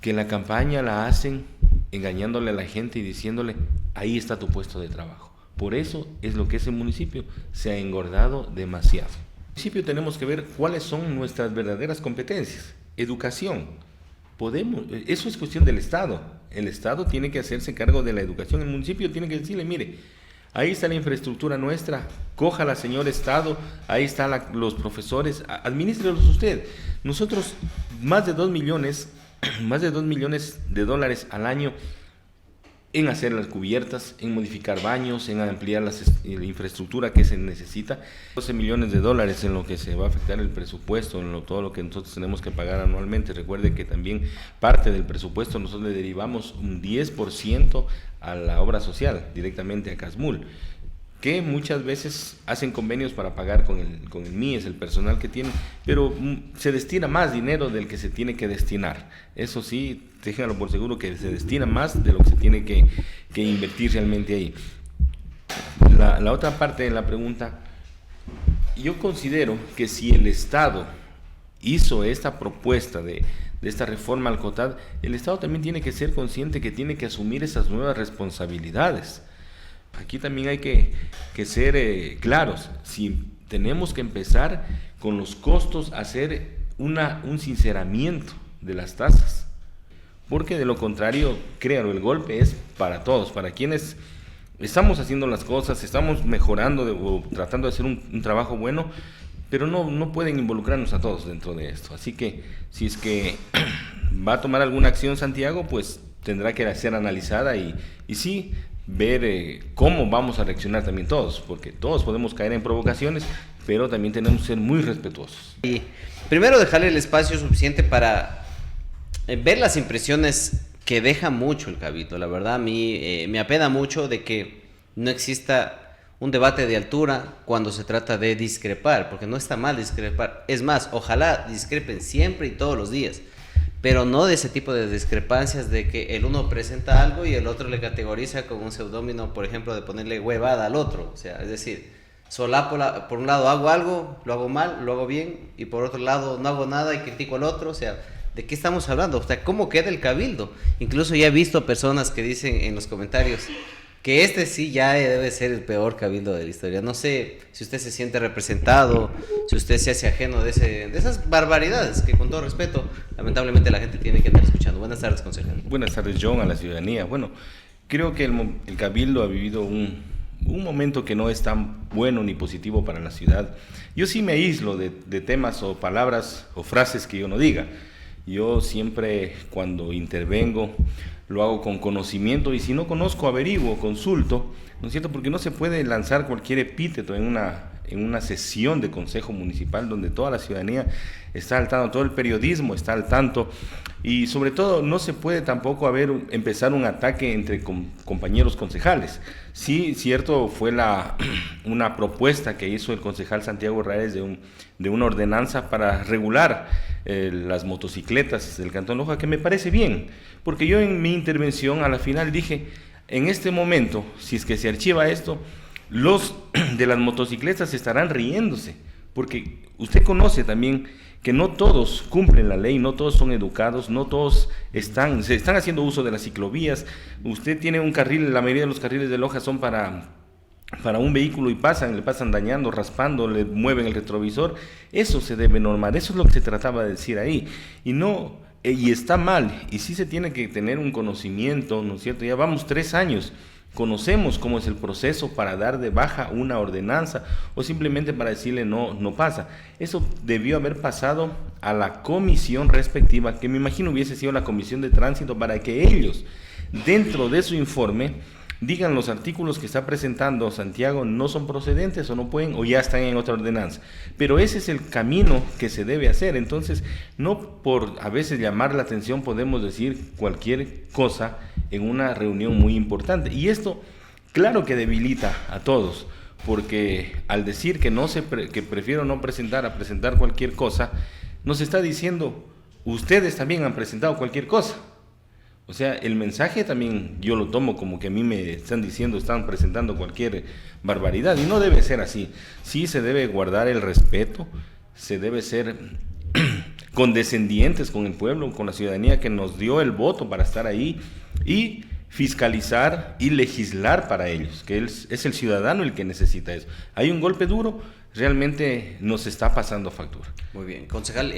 que la campaña la hacen engañándole a la gente y diciéndole, ahí está tu puesto de trabajo. Por eso es lo que ese municipio se ha engordado demasiado. En el municipio tenemos que ver cuáles son nuestras verdaderas competencias. Educación. Eso es cuestión del Estado. El Estado tiene que hacerse cargo de la educación. El municipio tiene que decirle, mire, ahí está la infraestructura nuestra, cójala, señor Estado, ahí están los profesores, administrelos usted. Nosotros más de 2 millones de dólares al año en hacer las cubiertas, en modificar baños, en ampliar la infraestructura que se necesita. 12 millones de dólares en lo que se va a afectar el presupuesto, todo lo que nosotros tenemos que pagar anualmente. Recuerde que también parte del presupuesto nosotros le derivamos un 10% a la obra social, directamente a Casmul, que muchas veces hacen convenios para pagar con el MIES, el personal que tienen, pero se destina más dinero del que se tiene que destinar. Eso sí, déjenlo por seguro que se destina más de lo que se tiene que invertir realmente ahí. La otra parte de la pregunta, yo considero que si el Estado hizo esta propuesta de esta reforma al COTAD, el Estado también tiene que ser consciente que tiene que asumir esas nuevas responsabilidades. Aquí también hay que ser claros. Si tenemos que empezar con los costos, hacer un sinceramiento de las tasas, porque de lo contrario, créanlo, el golpe es para todos, para quienes estamos haciendo las cosas, estamos mejorando o tratando de hacer un trabajo bueno, pero no pueden involucrarnos a todos dentro de esto. Así que si es que va a tomar alguna acción Santiago, pues tendrá que ser analizada y sí ver cómo vamos a reaccionar también todos, porque todos podemos caer en provocaciones, pero también tenemos que ser muy respetuosos. Y primero dejarle el espacio suficiente para ver las impresiones que deja mucho el Cabildo. La verdad a mí me apena mucho de que no exista un debate de altura cuando se trata de discrepar, porque no está mal discrepar. Es más, ojalá discrepen siempre y todos los días, pero no de ese tipo de discrepancias de que el uno presenta algo y el otro le categoriza como un seudónimo, por ejemplo, de ponerle huevada al otro. O sea, es decir, solapo, por un lado hago algo, lo hago mal, lo hago bien, y por otro lado no hago nada y critico al otro. O sea, ¿de qué estamos hablando? O sea, ¿cómo queda el Cabildo? Incluso ya he visto personas que dicen en los comentarios que este sí ya debe ser el peor Cabildo de la historia. No sé si usted se siente representado, si usted se hace ajeno de esas barbaridades que, con todo respeto, lamentablemente la gente tiene que estar escuchando. Buenas tardes, concejal. Buenas tardes, John, a la ciudadanía. Bueno, creo que el Cabildo ha vivido un momento que no es tan bueno ni positivo para la ciudad. Yo sí me aíslo de temas o palabras o frases que yo no diga. Yo siempre, cuando intervengo, lo hago con conocimiento, y si no conozco, averiguo, consulto, ¿no es cierto? Porque no se puede lanzar cualquier epíteto en una sesión de consejo municipal donde toda la ciudadanía está al tanto, todo el periodismo está al tanto, y sobre todo no se puede tampoco empezar un ataque entre compañeros concejales. Sí, cierto, fue una propuesta que hizo el concejal Santiago Raez de una ordenanza para regular las motocicletas del Cantón Loja, que me parece bien, porque yo en mi intervención a la final dije, en este momento, si es que se archiva esto, los de las motocicletas estarán riéndose, porque usted conoce también que no todos cumplen la ley, no todos son educados, no todos se están haciendo uso de las ciclovías. Usted tiene un carril, la mayoría de los carriles de Loja son para un vehículo y le pasan dañando, raspando, le mueven el retrovisor. Eso se debe normar, eso es lo que se trataba de decir ahí, y está mal, y sí se tiene que tener un conocimiento, ¿no es cierto? Ya vamos 3 años, conocemos cómo es el proceso para dar de baja una ordenanza o simplemente para decirle no pasa. Eso debió haber pasado a la comisión respectiva, que me imagino hubiese sido la comisión de tránsito, para que ellos, dentro de su informe, digan los artículos que está presentando Santiago no son procedentes o no pueden o ya están en otra ordenanza. Pero ese es el camino que se debe hacer. Entonces, no por a veces llamar la atención podemos decir cualquier cosa en una reunión muy importante. Y esto, claro que debilita a todos, porque al decir que prefiero no presentar a presentar cualquier cosa, nos está diciendo, ustedes también han presentado cualquier cosa. O sea, el mensaje también yo lo tomo como que a mí me están diciendo, están presentando cualquier barbaridad, y no debe ser así. Sí se debe guardar el respeto, se debe ser condescendientes con el pueblo, con la ciudadanía que nos dio el voto para estar ahí, y fiscalizar y legislar para ellos, que es el ciudadano el que necesita eso. Hay un golpe duro, realmente nos está pasando factura. Muy bien, concejal,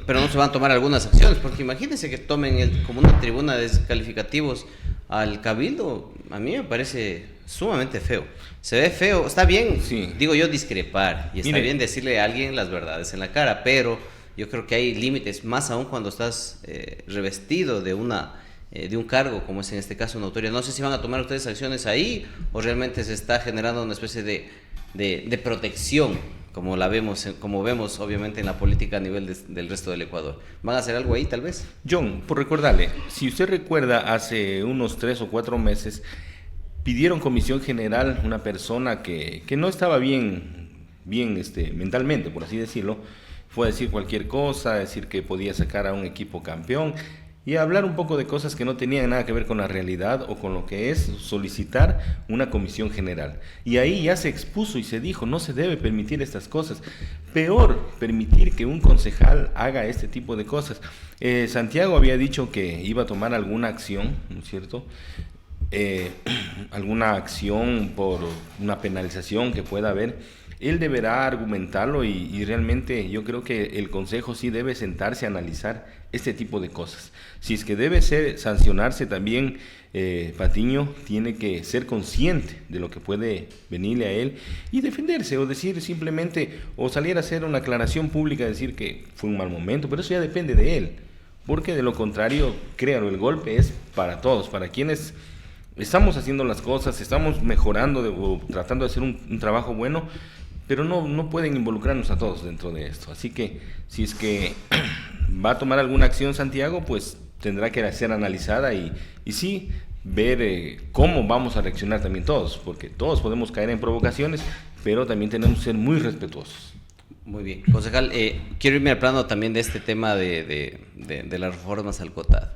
pero no se van a tomar algunas acciones, porque imagínense que tomen como una tribuna de descalificativos al cabildo. A mí me parece sumamente feo. Se ve feo, está bien, sí, digo yo, discrepar, y está Mire, bien decirle a alguien las verdades en la cara, pero yo creo que hay límites, más aún cuando estás revestido de un cargo, como es en este caso una autoridad. No sé si van a tomar ustedes acciones ahí, o realmente se está generando una especie de protección, como vemos obviamente en la política a nivel del resto del Ecuador. ¿Van a hacer algo ahí tal vez? John, por recordarle, si usted recuerda, hace unos 3 o 4 meses pidieron comisión general una persona que no estaba bien mentalmente, por así decirlo. Fue a decir cualquier cosa, a decir que podía sacar a un equipo campeón y a hablar un poco de cosas que no tenían nada que ver con la realidad o con lo que es solicitar una comisión general. Y ahí ya se expuso y se dijo, no se debe permitir estas cosas. Peor, permitir que un concejal haga este tipo de cosas. Santiago había dicho que iba a tomar alguna acción, ¿no es cierto? Alguna acción por una penalización que pueda haber. Él deberá argumentarlo y realmente yo creo que el Consejo sí debe sentarse a analizar este tipo de cosas. Si es que debe sancionarse también, Patiño tiene que ser consciente de lo que puede venirle a él y defenderse, o decir simplemente, o salir a hacer una aclaración pública, decir que fue un mal momento, pero eso ya depende de él, porque de lo contrario, créanlo, el golpe es para todos, para quienes estamos haciendo las cosas, estamos mejorando o tratando de hacer un trabajo bueno, pero no pueden involucrarnos a todos dentro de esto. Así que si es que va a tomar alguna acción Santiago, pues tendrá que ser analizada y sí ver cómo vamos a reaccionar también todos, porque todos podemos caer en provocaciones, pero también tenemos que ser muy respetuosos. Muy bien. Concejal, quiero irme al plano también de este tema de las reformas al COTAD.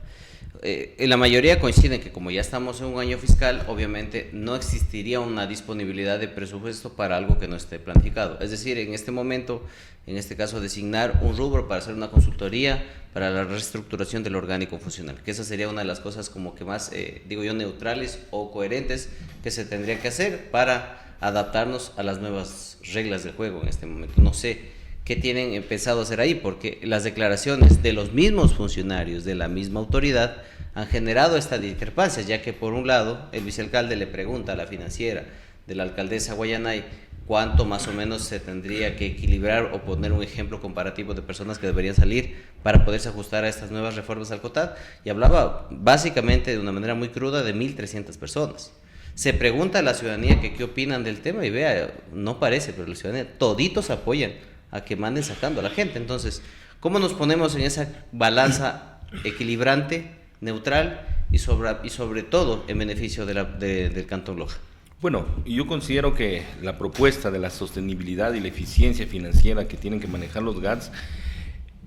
La mayoría coinciden que como ya estamos en un año fiscal, obviamente no existiría una disponibilidad de presupuesto para algo que no esté planificado. Es decir, en este momento, en este caso, designar un rubro para hacer una consultoría para la reestructuración del orgánico funcional, que esa sería una de las cosas como que más, digo yo, neutrales o coherentes que se tendrían que hacer para adaptarnos a las nuevas reglas del juego en este momento. No sé qué tienen pensado hacer ahí, porque las declaraciones de los mismos funcionarios de la misma autoridad han generado esta discrepancia, ya que por un lado el vicealcalde le pregunta a la financiera de la alcaldesa Guayanay cuánto más o menos se tendría que equilibrar o poner un ejemplo comparativo de personas que deberían salir para poderse ajustar a estas nuevas reformas al COTAD, y hablaba básicamente de una manera muy cruda de 1.300 personas. Se pregunta a la ciudadanía que qué opinan del tema y vea, no parece, pero la ciudadanía toditos apoyan a que manden sacando a la gente. Entonces, ¿cómo nos ponemos en esa balanza equilibrante, neutral y sobre todo en beneficio del Cantón Loja? Bueno, yo considero que la propuesta de la sostenibilidad y la eficiencia financiera que tienen que manejar los GATS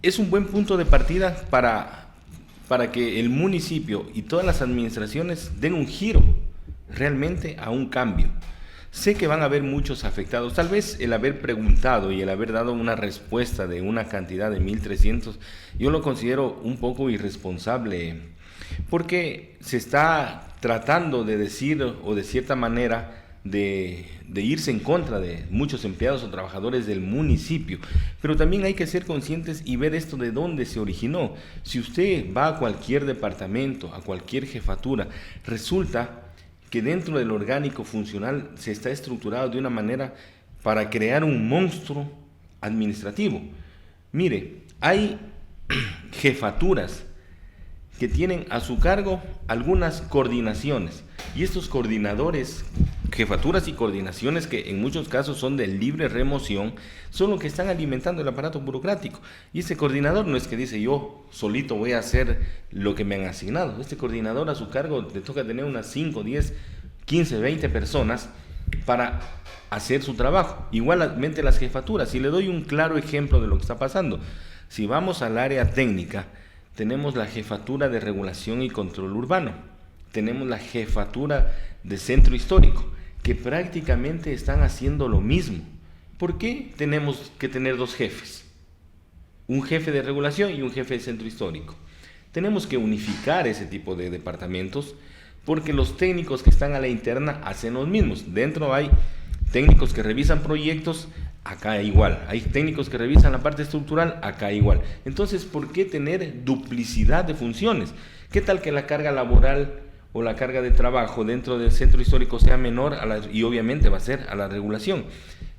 es un buen punto de partida para que el municipio y todas las administraciones den un giro realmente a un cambio. Sé que van a haber muchos afectados. Tal vez el haber preguntado y el haber dado una respuesta de una cantidad de 1.300, yo lo considero un poco irresponsable, porque se está tratando de decir, o de cierta manera, de irse en contra de muchos empleados o trabajadores del municipio. Pero también hay que ser conscientes y ver esto de dónde se originó. Si usted va a cualquier departamento, a cualquier jefatura, resulta que dentro del orgánico funcional se está estructurado de una manera para crear un monstruo administrativo. Mire, hay jefaturas que tienen a su cargo algunas coordinaciones, y estos coordinadores, jefaturas y coordinaciones que en muchos casos son de libre remoción, son los que están alimentando el aparato burocrático. Y ese coordinador no es que dice yo solito voy a hacer lo que me han asignado. Este coordinador a su cargo le toca tener unas 5, 10, 15, 20 personas para hacer su trabajo. Igualmente las jefaturas, y le doy un claro ejemplo de lo que está pasando. Si vamos al área técnica, tenemos la jefatura de regulación y control urbano, tenemos la jefatura de centro histórico, que prácticamente están haciendo lo mismo. ¿Por qué tenemos que tener dos jefes? un jefe de regulación y un jefe de centro histórico. Tenemos que unificar ese tipo de departamentos porque los técnicos que están a la interna hacen los mismos. Dentro hay técnicos que revisan proyectos, acá igual. Hay técnicos que revisan la parte estructural, acá igual. Entonces, ¿por qué tener duplicidad de funciones? ¿Qué tal que la carga laboral o la carga de trabajo dentro del centro histórico sea menor y obviamente va a ser a la regulación?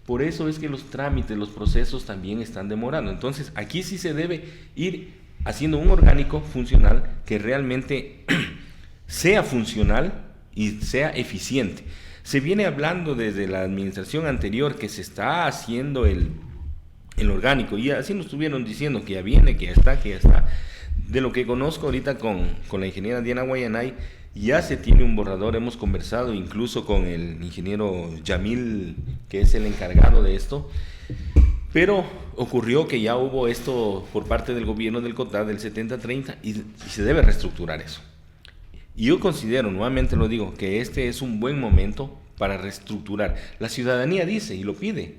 Por eso es que los trámites, los procesos también están demorando. Entonces, aquí sí se debe ir haciendo un orgánico funcional que realmente sea funcional y sea eficiente. Se viene hablando desde la administración anterior que se está haciendo el orgánico, y así nos estuvieron diciendo que ya viene, que ya está, que ya está. De lo que conozco ahorita con la ingeniera Diana Guayanay, ya se tiene un borrador, hemos conversado incluso con el ingeniero Yamil, que es el encargado de esto, pero ocurrió que ya hubo esto por parte del gobierno del COTAD del 70-30 y se debe reestructurar eso. Y yo considero, nuevamente lo digo, que este es un buen momento para reestructurar. La ciudadanía dice y lo pide,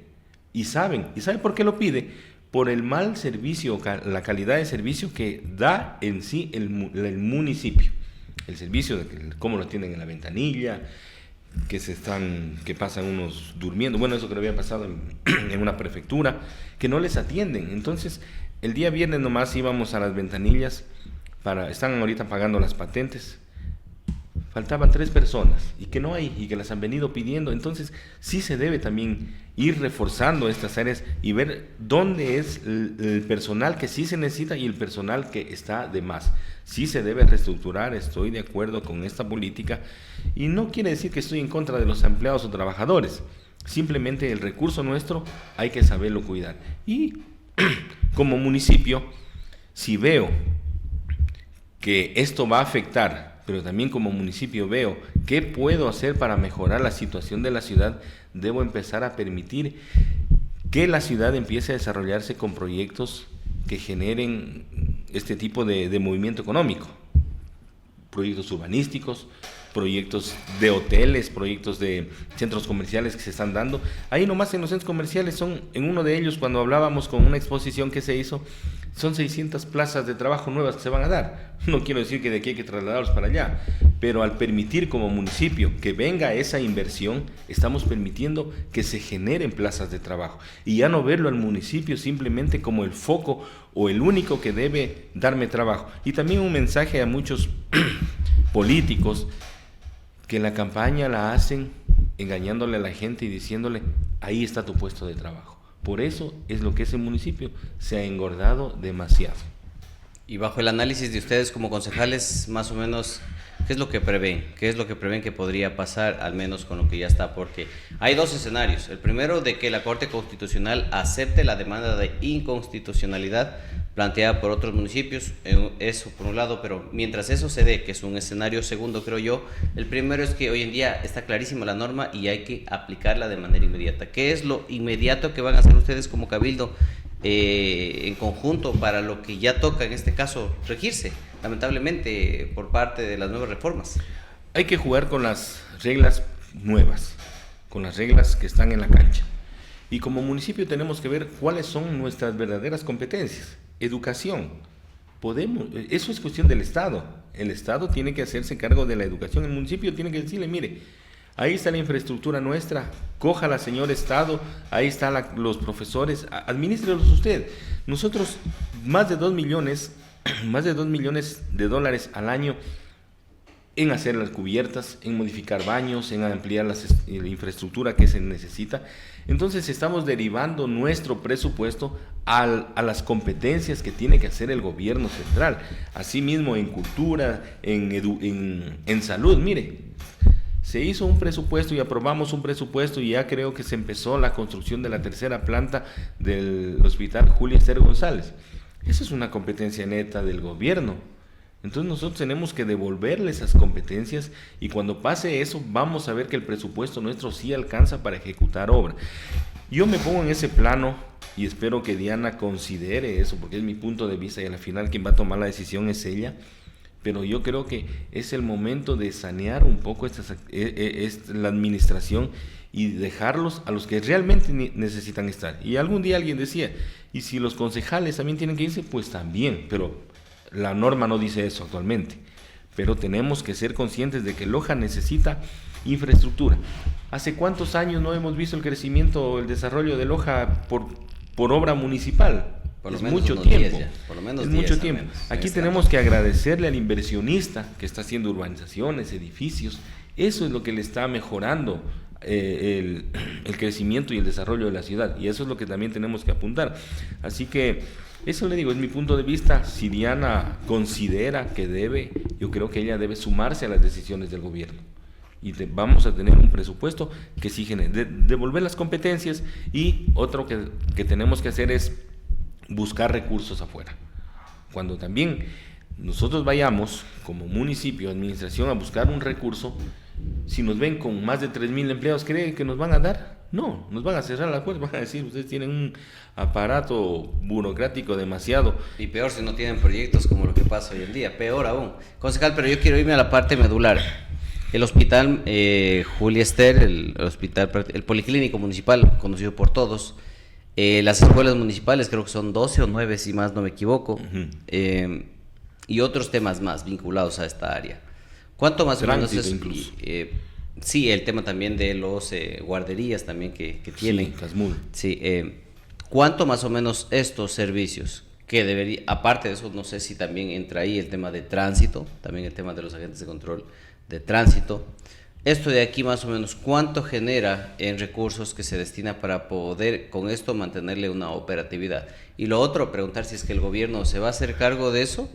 y saben. ¿Y sabe por qué lo pide? Por el mal servicio, la calidad de servicio que da en sí el municipio. El servicio, de cómo lo tienen en la ventanilla, que pasan unos durmiendo. Bueno, eso que lo había pasado en una prefectura, que no les atienden. Entonces, el día viernes nomás íbamos a las ventanillas, están ahorita pagando las patentes. Faltaban 3 personas y que no hay y que las han venido pidiendo. Entonces sí se debe también ir reforzando estas áreas y ver dónde es el personal que sí se necesita y el personal que está de más. Sí se debe reestructurar, estoy de acuerdo con esta política y no quiere decir que estoy en contra de los empleados o trabajadores. Simplemente el recurso nuestro hay que saberlo cuidar. Y como municipio, si veo que esto va a afectar, pero también como municipio veo qué puedo hacer para mejorar la situación de la ciudad, debo empezar a permitir que la ciudad empiece a desarrollarse con proyectos que generen este tipo de movimiento económico. Proyectos urbanísticos, proyectos de hoteles, proyectos de centros comerciales que se están dando. Ahí nomás en los centros comerciales en uno de ellos, cuando hablábamos con una exposición que se hizo, son 600 plazas de trabajo nuevas que se van a dar. No quiero decir que de aquí hay que trasladarlos para allá, pero al permitir como municipio que venga esa inversión, estamos permitiendo que se generen plazas de trabajo y ya no verlo al municipio simplemente como el foco o el único que debe darme trabajo. Y también un mensaje a muchos políticos que la campaña la hacen engañándole a la gente y diciéndole, ahí está tu puesto de trabajo. Por eso es lo que ese municipio se ha engordado demasiado. Y bajo el análisis de ustedes como concejales, más o menos, ¿qué es lo que prevén? ¿Qué es lo que prevén que podría pasar, al menos con lo que ya está? Porque hay 2 escenarios. El primero, de que la Corte Constitucional acepte la demanda de inconstitucionalidad planteada por otros municipios, eso por un lado, pero mientras eso se dé, que es un escenario segundo, creo yo, el primero es que hoy en día está clarísima la norma y hay que aplicarla de manera inmediata. ¿Qué es lo inmediato que van a hacer ustedes como Cabildo en conjunto para lo que ya toca, en este caso, regirse, lamentablemente, por parte de las nuevas reformas? Hay que jugar con las reglas nuevas, con las reglas que están en la cancha. Y como municipio tenemos que ver cuáles son nuestras verdaderas competencias. Educación. Eso es cuestión del Estado. El Estado tiene que hacerse cargo de la educación. El municipio tiene que decirle, mire, ahí está la infraestructura nuestra, cójala, señor Estado, ahí están los profesores, administrelos usted. Nosotros más de 2 millones de dólares al año en hacer las cubiertas, en modificar baños, en ampliar la infraestructura que se necesita. Entonces estamos derivando nuestro presupuesto a las competencias que tiene que hacer el gobierno central. Asimismo en cultura, en salud. Mire, se hizo un presupuesto y aprobamos un presupuesto y ya creo que se empezó la construcción de la 3ª planta del Hospital Julia Esther González. Esa es una competencia neta del gobierno. Entonces nosotros tenemos que devolverle esas competencias y cuando pase eso vamos a ver que el presupuesto nuestro sí alcanza para ejecutar obra. Yo me pongo en ese plano y espero que Diana considere eso porque es mi punto de vista y al final quien va a tomar la decisión es ella. pero yo creo que es el momento de sanear un poco la administración y dejarlos a los que realmente necesitan estar. Y algún día alguien decía, y si los concejales también tienen que irse, pues también, pero la norma no dice eso actualmente. Pero tenemos que ser conscientes de que Loja necesita infraestructura. ¿Hace cuántos años no hemos visto el crecimiento o el desarrollo de Loja por obra municipal? Es mucho tiempo. Es mucho tiempo. Aquí tenemos que agradecerle al inversionista que está haciendo urbanizaciones, edificios. Eso es lo que le está mejorando el crecimiento y el desarrollo de la ciudad, y eso es lo que también tenemos que apuntar. Así que eso le digo, es mi punto de vista. Si Diana considera que debe, yo creo que ella debe sumarse a las decisiones del gobierno, y vamos a tener un presupuesto que sí genere, devolver las competencias, y otro que tenemos que hacer es buscar recursos afuera. Cuando también nosotros vayamos como municipio, administración, a buscar un recurso, si nos ven con más de 3,000 empleados, ¿creen que nos van a dar? No, nos van a cerrar las puertas, van a decir, ustedes tienen un aparato burocrático demasiado. Y peor si no tienen proyectos, como lo que pasa hoy en día, peor aún. Concejal, pero yo quiero irme a la parte medular. El hospital Julia Ester, el policlínico municipal, conocido por todos, las escuelas municipales, creo que son 12 o 9, si más no me equivoco, y otros temas más vinculados a esta área. ¿Cuánto más o menos es? Sí, el tema también de los guarderías también que tienen. Sí, Casmul. Sí, ¿cuánto más o menos estos servicios que debería, aparte de eso, no sé si también entra ahí el tema de tránsito, también el tema de los agentes de control de tránsito? Esto de aquí más o menos, ¿cuánto genera en recursos que se destina para poder con esto mantenerle una operatividad? Y lo otro, preguntar si es que el gobierno se va a hacer cargo de eso,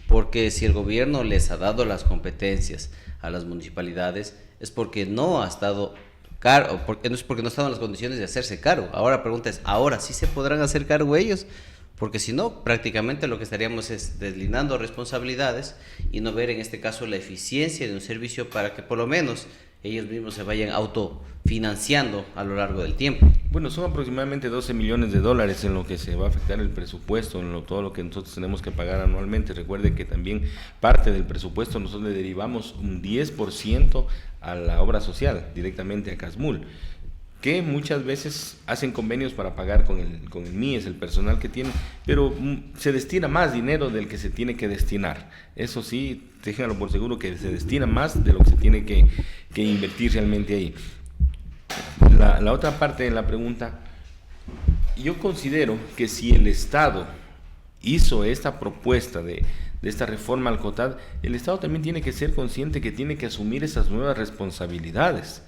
porque si el gobierno les ha dado las competencias a las municipalidades, es porque no ha estado cargo, porque no es porque no estaban en las condiciones de hacerse cargo. Ahora la pregunta es, ¿ahora sí se podrán hacer cargo ellos? Porque si no, prácticamente lo que estaríamos es deslindando responsabilidades y no ver en este caso la eficiencia de un servicio para que por lo menos ellos mismos se vayan autofinanciando a lo largo del tiempo. Bueno, son aproximadamente 12 millones de dólares en lo que se va a afectar el presupuesto, todo lo que nosotros tenemos que pagar anualmente. Recuerde que también parte del presupuesto nosotros le derivamos un 10% a la obra social, directamente a Casmul, que muchas veces hacen convenios para pagar con el MIES, el personal que tienen, pero se destina más dinero del que se tiene que destinar. Eso sí, déjenlo por seguro que se destina más de lo que se tiene que invertir realmente ahí. La otra parte de la pregunta, yo considero que si el Estado hizo esta propuesta de esta reforma al COTAD, el Estado también tiene que ser consciente que tiene que asumir esas nuevas responsabilidades.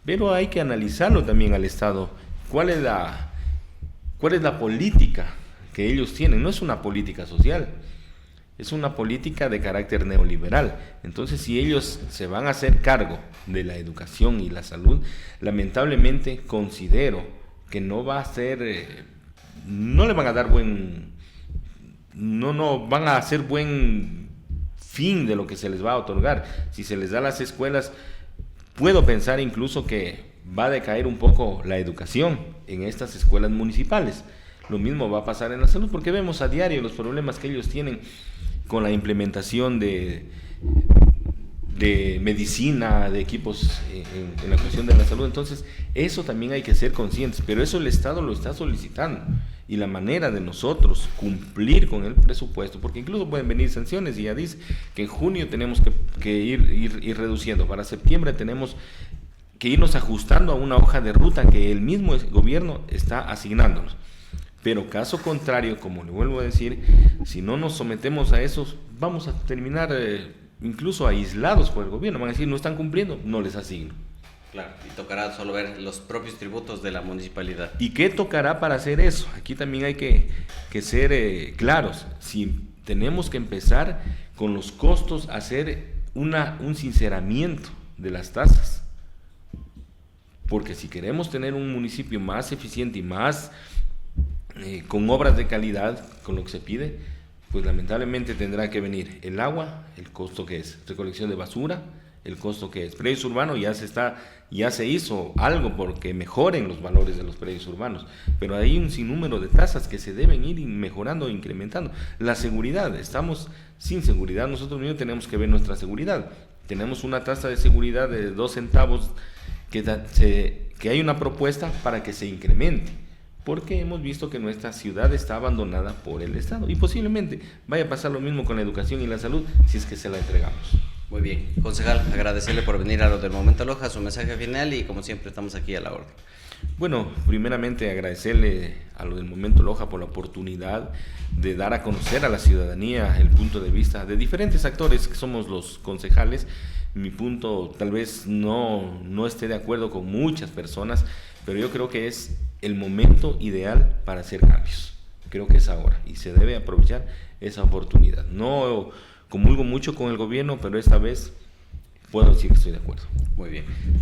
Pero hay que analizarlo también al Estado. ¿Cuál es la política que ellos tienen? No es una política social, es una política de carácter neoliberal. Entonces, si ellos se van a hacer cargo de la educación y la salud, lamentablemente considero que no va a ser, no le van a dar no van a hacer buen fin de lo que se les va a otorgar. Si se les da a las escuelas, puedo pensar incluso que va a decaer un poco la educación en estas escuelas municipales. Lo mismo va a pasar en la salud, porque vemos a diario los problemas que ellos tienen con la implementación de medicina, de equipos en la cuestión de la salud. Entonces, eso también hay que ser conscientes, pero eso el Estado lo está solicitando. Y la manera de nosotros cumplir con el presupuesto, porque incluso pueden venir sanciones, y ya dice que en junio tenemos que ir reduciendo, para septiembre tenemos que irnos ajustando a una hoja de ruta que el mismo gobierno está asignándonos. Pero caso contrario, como le vuelvo a decir, si no nos sometemos a eso, vamos a terminar incluso aislados por el gobierno. Van a decir, no están cumpliendo, no les asigno. Claro, y tocará solo ver los propios tributos de la municipalidad. ¿Y qué tocará para hacer eso? Aquí también hay que ser claros. Si tenemos que empezar con los costos, hacer un sinceramiento de las tasas. Porque si queremos tener un municipio más eficiente y más con obras de calidad, con lo que se pide, pues lamentablemente tendrá que venir el agua, el costo que es recolección de basura, el costo que es. Predios urbanos ya se hizo algo porque mejoren los valores de los predios urbanos, pero hay un sinnúmero de tasas que se deben ir mejorando e incrementando. La seguridad, estamos sin seguridad, nosotros mismos tenemos que ver nuestra seguridad. Tenemos una tasa de seguridad de 2 centavos que hay una propuesta para que se incremente, porque hemos visto que nuestra ciudad está abandonada por el Estado y posiblemente vaya a pasar lo mismo con la educación y la salud si es que se la entregamos. Muy bien. Concejal, agradecerle por venir a lo del Momento Loja, su mensaje final y como siempre estamos aquí a la orden. Bueno, primeramente agradecerle a lo del Momento Loja por la oportunidad de dar a conocer a la ciudadanía el punto de vista de diferentes actores que somos los concejales. Mi punto tal vez no esté de acuerdo con muchas personas, pero yo creo que es el momento ideal para hacer cambios. Creo que es ahora y se debe aprovechar esa oportunidad. No comulgo mucho con el gobierno, pero esta vez puedo decir que estoy de acuerdo. Muy bien.